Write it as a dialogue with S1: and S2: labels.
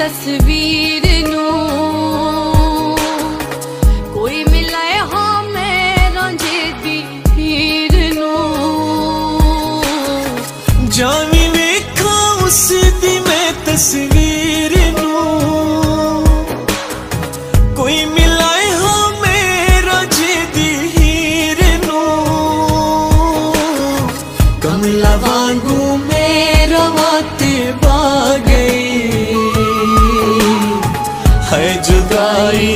S1: तस्वीर नू कोई मिलाए हाँ मैं रांझे दी हीर नू
S2: जावी वेखा उस दी मैं तस्वीर नू कोई मिलाए हाँ मैं रांझे दी हीर नू कमला वांगू मेरा वाते बा गई है जुदाई